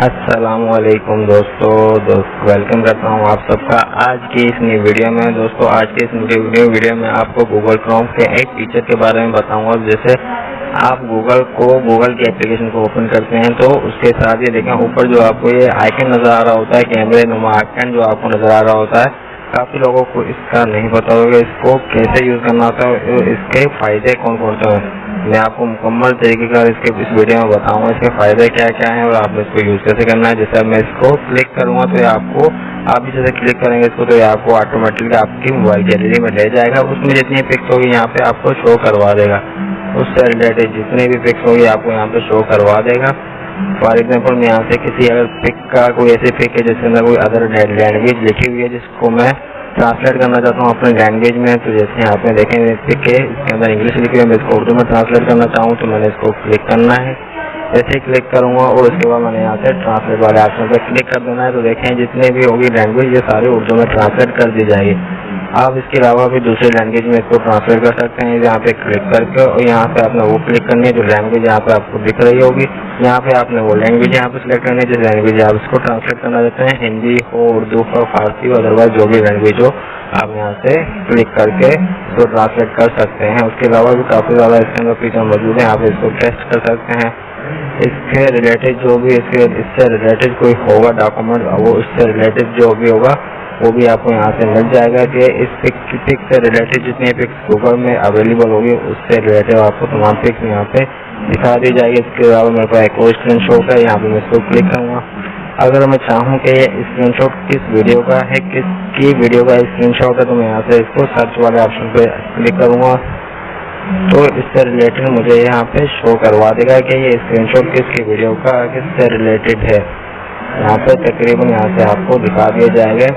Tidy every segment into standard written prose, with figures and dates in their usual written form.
अस्सलामुअलैकुम दोस्तों, वेलकम करता हूँ आप सबका आज की इस नई वीडियो में। दोस्तों आज की इस वीडियो में आपको गूगल क्रोम के एक फीचर के बारे में बताऊंगा। जैसे आप गूगल की एप्लीकेशन को ओपन करते हैं तो उसके साथ ये देखें ऊपर जो आपको ये आइकन नजर आ रहा होता है, कैमरे नुमा आइकन जो आपको नजर आ रहा होता है। काफी लोगों को इसका नहीं पता होगा इसको कैसे यूज करना होता है, इसके फायदे कौन कौन से हैं। मैं आपको मुकम्मल तरीके का इस वीडियो में बताऊंगा इसके फायदे क्या क्या हैं और आपने इसको यूज कैसे करना है। जैसे मैं इसको क्लिक करूंगा तो आप भी जैसे क्लिक करेंगे इसको तो ये आपको ऑटोमेटिकली आपकी मोबाइल गैलरी में ले जाएगा। उसमें जितनी पिक्स होगी यहाँ पे आपको शो करवा देगा, उससे रिलेटेड जितनी भी पिक्स होगी आपको यहाँ पे शो करवा देगा। फॉर एग्जाम्पल मैं यहाँ से किसी अगर पिक का कोई ऐसी पिक है जिसके अंदर कोई अदर लैंग्वेज लिखी हुई है जिसको मैं ट्रांसलेट करना चाहता हूँ अपने लैंग्वेज में, तो जैसे यहाँ पे देखें पिक है इसके अंदर इंग्लिश लिखी हुई है, मैं इसको उर्दू में ट्रांसलेट करना चाहूँ तो मैंने इसको क्लिक करना है। जैसे ही क्लिक करूँगा और उसके बाद मैंने यहाँ से ट्रांसलेट वाले ऑप्शन पर क्लिक कर देना है तो देखें जितने भी होगी लैंग्वेज ये सारी उर्दू में ट्रांसलेट कर दी जाएगी। आप इसके अलावा भी दूसरी लैंग्वेज में इसको ट्रांसलेट कर सकते हैं यहाँ पे क्लिक करके, और यहाँ पे आपने वो क्लिक करनी है जो लैंग्वेज यहाँ पे आपको दिख रही होगी। यहाँ पे आपने वो लैंग्वेज यहाँ पे सिलेक्ट करनी है जिस लैंग्वेज आप इसको ट्रांसलेट करना चाहते हैं, हिंदी हो, उर्दू हो, फारसी हो, अदरवाइज जो भी लैंग्वेज हो आप यहाँ से क्लिक करके इसको ट्रांसलेट कर सकते हैं। उसके अलावा भी काफी ज्यादा इसके अंदर फीचर मौजूद है, आप इसको टेस्ट कर सकते हैं। इसके रिलेटेड जो भी इससे रिलेटेड कोई होगा डॉक्यूमेंट, वो इससे रिलेटेड जो भी होगा वो भी आपको यहाँ से मिल जाएगा कि इस पिक से रिलेटेड जितनी पिक्स गूगल में अवेलेबल होगी उससे रिलेटेड आपको तमाम पिक्स यहाँ पे दिखा दी जाएगी। इसके अलावा मेरे पास एक और स्क्रीनशॉट है, यहाँ पे मैं इसको क्लिक करूँगा। अगर मैं चाहूँ कि ये स्क्रीनशॉट किस वीडियो का है, किसकी वीडियो का स्क्रीनशॉट है, तो मैं यहाँ से इसको सर्च वाले ऑप्शन पे क्लिक करूँगा तो इससे रिलेटेड मुझे यहाँ पे शो करवा देगा कि ये स्क्रीनशॉट किसकी वीडियो का किससे रिलेटेड है। यहाँ पे तकरीबन यहाँ से आपको दिखा दिए जाएंगे।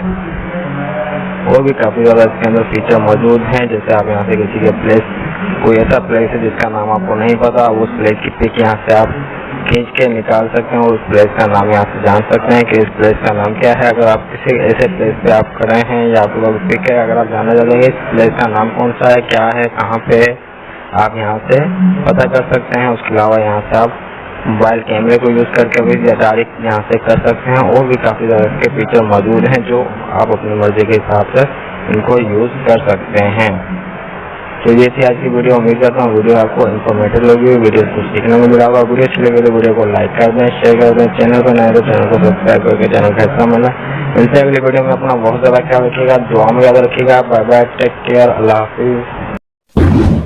और भी काफी ज्यादा इसके अंदर फीचर मौजूद हैं। जैसे आप यहाँ से किसी के प्लेस, कोई ऐसा प्लेस है जिसका नाम आपको नहीं पता, उस प्लेस की पिक यहाँ से आप खींच के निकाल सकते हैं और उस प्लेस का नाम यहाँ से जान सकते हैं कि इस प्लेस का नाम क्या है। अगर आप किसी ऐसे प्लेस पे आप खड़े हैं या आपके पास पिक है, अगर आप जानना चाहते हैं इस प्लेस का नाम कौन सा है, क्या है, कहाँ पे है, आप यहाँ से पता कर सकते हैं। उसके अलावा यहाँ से आप मोबाइल कैमरे को यूज करके भी डायरेक्ट यहाँ से कर सकते हैं। और भी काफी ज्यादा इसके फीचर मौजूद हैं जो आप अपनी मर्जी के हिसाब से इनको यूज कर सकते हैं। तो ये थी आज की वीडियो। उम्मीद करता हूँ वीडियो आपको इन्फॉर्मेटिव लगी, वीडियो कुछ सीखने को मिला होगा। वीडियो अच्छी लगी तो वीडियो को लाइक कर दें, शेयर कर दें, चैनल पर नए तो चैनल को सब्सक्राइब करके चैनल का हिस्सा मिला। मिलते हैं अगली वीडियो में। अपना बहुत ज्यादा ख्याल रखिएगा, दुआ में याद रखिएगा। बाय बाय, टेक केयर, अल्लाह हाफिज।